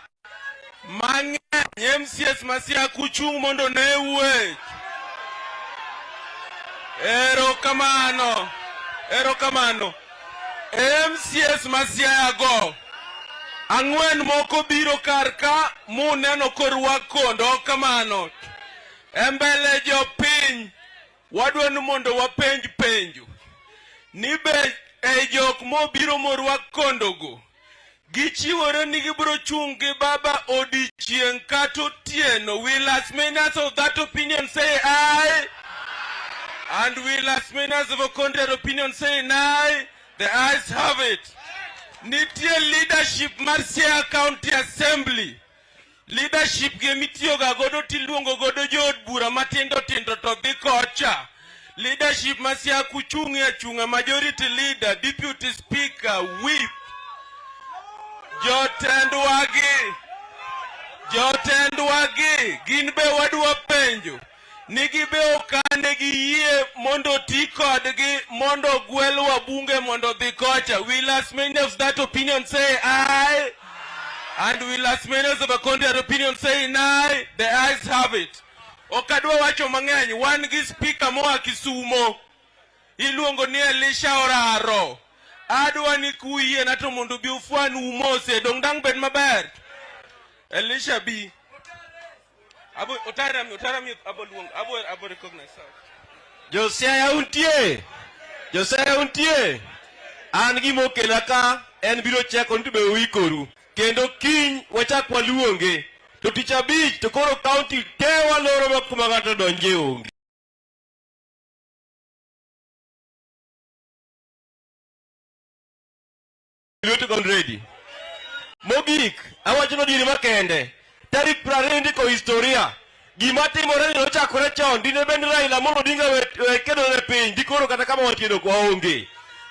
Mang'eny MCS Masiaya kuchung mondo ne uwe. Ero kamano. MCS Masiaya go. Ang'wen moko biro karka muneno korwako ndo kamano. Embele jopiny wadwani mondo wapenj penjo. Nibe jok mobiro morwak kondogo. Gichiwore ni gibiro chung gi baba odiochieng' kata otieno. Will as many of that opinion say aye? And will as many of a contrary opinion say nay? The ayes have it. Nitie leadership mar Siaya County Assembly. Leadership gemitiyo ga godo tiluongo godo jood bura matindo to dhi kocha. Leadership mar Siaya kuchungi achunga majority leader, deputy speaker, whip. Jotendwagi ginbe wadwa penjo. Nigibe okane gi yie mondo ti kodgi mondo gwel wabunge mondo dhi kocha. Will as many of that opinion say aye? And will as many of a contrary opinion say nay? The ayes have it. Okadwa wacho mang'eny. Wan gi speaker moa Kisumo iluongo ni Elisha Oraro. Adwa ni kuye na to mondo bi ufwan umose dong dang bed maber. Elisha B. Abo recognize. Josiaya untie. An gimo kelaka en biro cheko ni be uikoru kendo kiny wachak waluonge to tich abich to koro county te waloro kuma ng'ato donje onge. Ready. Mogik, awacho no diri makende. Tarik 20 ndiko historia. Gima timore ni nochakore chon, dine ben Raila Amolo Odinga kedo ne piny, dikoro kata kama watieno kwa onge.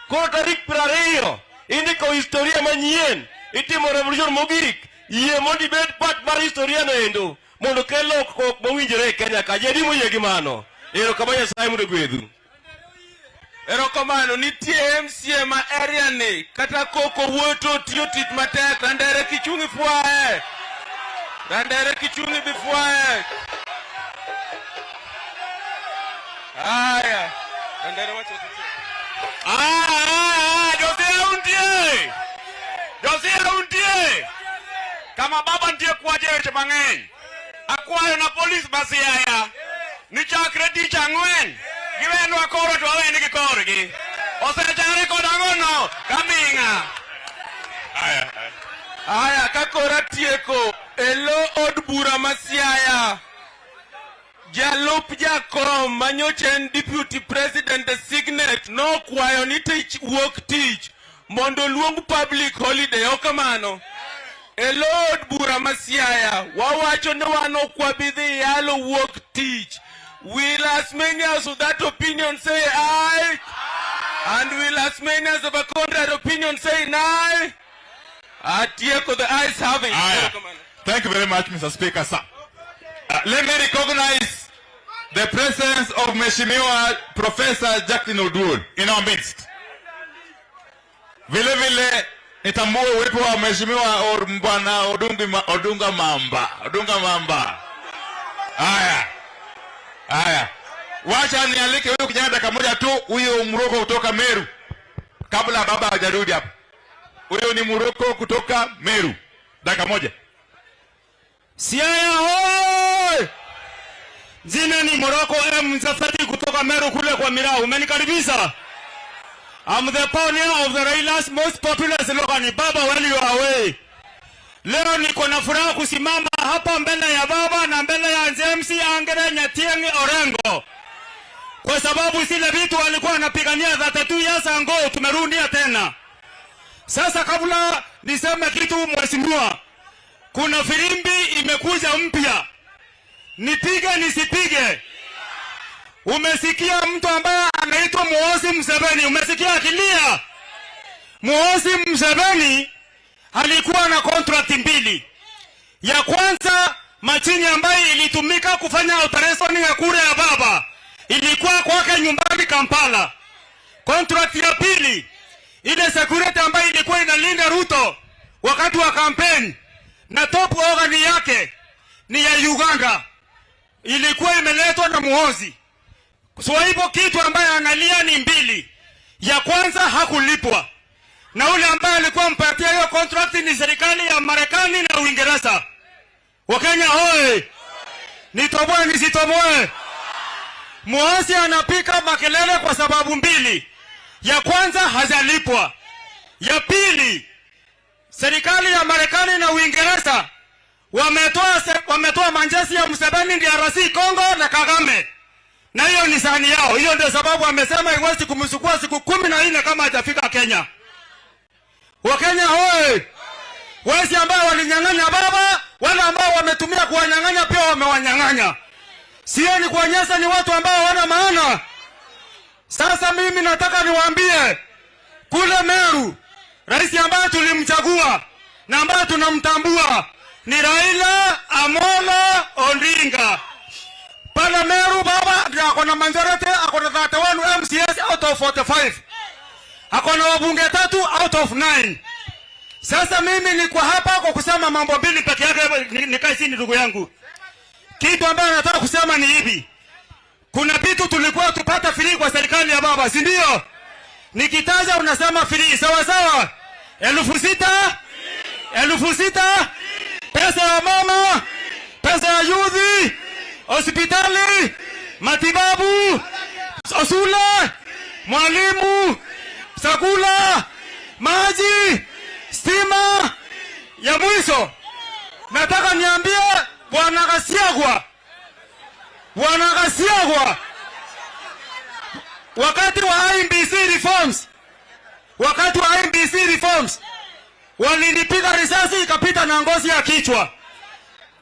Koro tarik 20 indiko historia manyien. Itimo revolution mogik. Yie mondi bet part mar historia no endo. Mondo kelo kok mawinjore Kenya ka. Jadi moyie gi mano. Erokamano Nyasaye mondo gwedhu. Erokamano nitie MCA ma area ni kata koko wuoto tiyo tich matek randere kichungi fuae. Randere kichungi bifuae. Aya. Randere wacho titi. Josia untie. Kama baba ntie kwaje weche mang'eny. Akwayo na polis basi aya. Ni chakre tich ang'wen. Giwenwa koro to aweni gi korgi. Osechare kod ang'ono kaming'a. Aya kakora tieko elo od bura Masiaya. Jalup jakom manyochen deputy president designate no kwayo ni tich wuok tich mondo luong public holiday okamano. Elo od bura Masiaya wawacho ni wano kwabidhi yalo wuok tich. Will as many as of that opinion say aye? And will as many as of a contrary opinion say nay? Atieko, the ayes have it. Thank you very much, Mr. Speaker, sir. Let me recognize the presence of Mheshimiwa Professor Jacqueline Oduor in our midst. Vile vile nitambue uwepo wa Mheshimiwa Bwana Odunga Mamba. Haya. Wacha nialike huyu kijana dakika moja tu, huyu Muroko kutoka Meru. Kabla baba hajarudi hapa. Huyu ni Muroko kutoka Meru. Dakika moja. Siaya hoi! Jina ni Muroko Mzafati kutoka Meru kule kwa Mirau. Umenikaribisha? I'm the pioneer of the Raila's most popular slogan, Baba while you are away. Leo niko na furaha kusimama hapa mbele ya baba na mbele ya MC Angere Nyatieng Orengo. Kwa sababu zile vitu walikuwa wanapigania 32 years ago tumerudia tena. Sasa kabla niseme kitu mheshimiwa, kuna filimbi imekuja mpya. Nipige nisipige. Umesikia mtu ambaye anaitwa Muhoozi Museveni, umesikia akilia? Muhoozi Museveni alikuwa na contract mbili. Ya kwanza machini ambayo ilitumika kufanya operation ya kura ya baba ilikuwa kwake nyumbani Kampala. Contract ya pili ile security ambayo ilikuwa inalinda Ruto wakati wa campaign na top organ yake ni ya Uganda, ilikuwa imeletwa na Muhoozi. So hivyo kitu ambaye analia ni mbili. Ya kwanza hakulipwa. Na ule ambaye alikuwa mpatia hiyo contract ni serikali ya Marekani na Uingereza. Wakenya hoi! Nitoboe nisitoboe? Muhoozi anapika makelele kwa sababu mbili. Ya kwanza hajalipwa. Ya pili, serikali ya Marekani na Uingereza wametoa manjesi ya Museveni DRC Congo na Kagame. Na hiyo ni sahani yao. Hiyo ndio sababu amesema iwezi kumsukua siku 14 kama hajafika Kenya. Wakenya hoi! Wezi ambao walinyang'anya baba, wale ambao wametumia kuwanyang'anya pia wamewanyang'anya. Sio ni kuonyesha ni watu ambao wana maana. Sasa mimi nataka niwaambie kule Meru, rais ambaye tulimchagua na ambaye tunamtambua ni Raila Amolo Odinga. Pale Meru baba ndio akona majority, akona 31 MCS out of 45. Akona wabunge 3 out of 9. Sasa mimi niko hapa kwa kusema mambo mbili peke yake, nikae chini ndugu yangu. Kitu ambacho nataka kusema ni hivi. Kuna vitu tulikuwa tupata free kwa serikali ya baba, si ndio? Nikitaja unasema free, sawa sawa? 6,000? 6,000? Pesa ya mama, pesa ya youth, hospitali, matibabu, shule, mwalimu, chakula, maji, Stima ya mwisho, nataka niambie Bwana Gasiagwa, wakati wa IEBC reforms, walinipiga risasi ikapita na ngozi ya kichwa,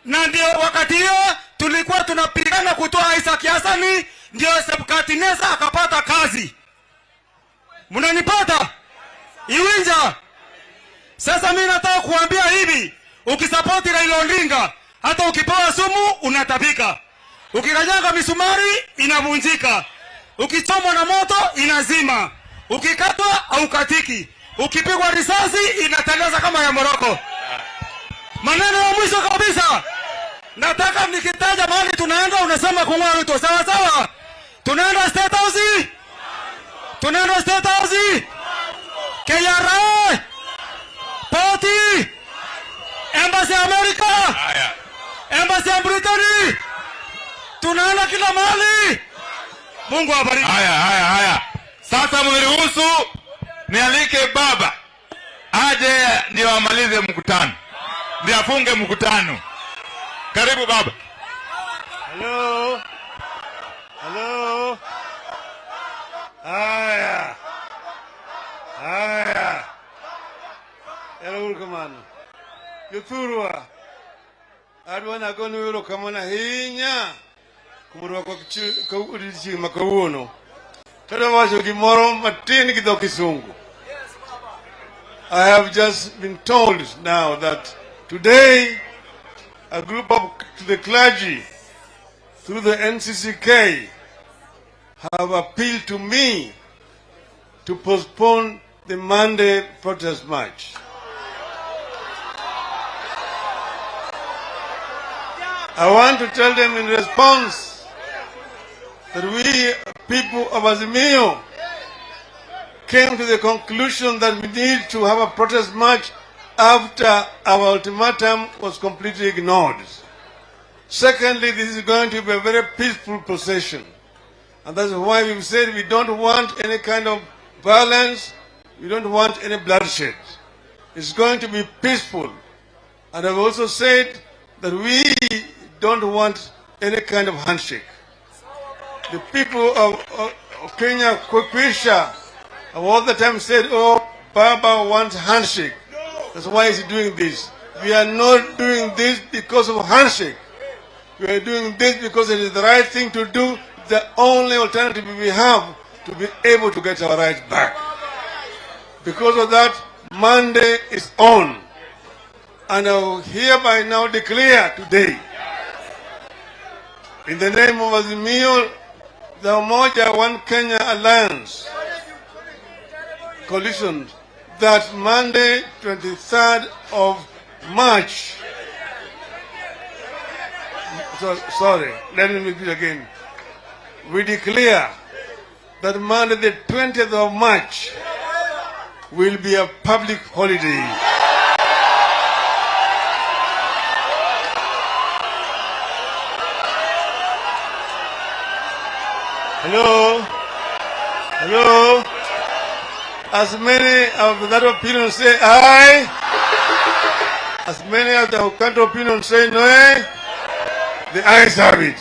na ndio wakati hiyo tulikuwa tunapigana kutoa Isaac Hassani, ndio Sebukadneza akapata kazi. Mnanipata? Iwinja. Sasa mimi nataka kuambia hivi, ukisapoti Raila Odinga, hata ukipewa sumu unatabika. Ukikanyaga misumari inavunjika. Ukichomwa na moto inazima. Ukikatwa au katiki. Ukipigwa risasi inateleza kama ya Moroko. Maneno ya mwisho kabisa. Nataka nikitaja mahali tunaenda unasema kung'oa Ruto. Sawa sawa? Tunaenda State House. KRA. Party. Embassy America. Embassy Britain. Tunaenda kila mahali. Mungu awabariki. Haya. Sasa mniruhusu nialike baba aje ndio amalize mkutano. Ndio afunge mkutano. Karibu baba. Hello. Haya. Hello kamano. Yuthurwa. Adwana kono yoro kamana hinya. Kumurwa kwa udiji makawuono. Tada wacho gimoro matin gi dho Kisungu. I have just been told now that today a group of the clergy through the NCCK have appealed to me to postpone the Monday protest march. I want to tell them in response that we people of Azimio came to the conclusion that we need to have a protest march after our ultimatum was completely ignored. Secondly, this is going to be a very peaceful procession. And that's why we've said we don't want any kind of violence, we don't want any bloodshed. It's going to be peaceful. And I've also said that we don't want any kind of handshake. The people of Kenya, Kwisha, have all the time said, oh, Baba wants handshake. That's why he's doing this. We are not doing this because of handshake. We are doing this because it is the right thing to do, the only alternative we have to be able to get our rights back. Because of that, Monday is on. And I will hereby now declare today, in the name of Azimio, the Umoja One Kenya Alliance coalition, that Monday, 23rd of March, sorry, let me repeat again. We declare that Monday, the 20th of March, will be a public holiday. Hello? As many of that opinion say aye, as many of the counter opinion say no, the ayes have it.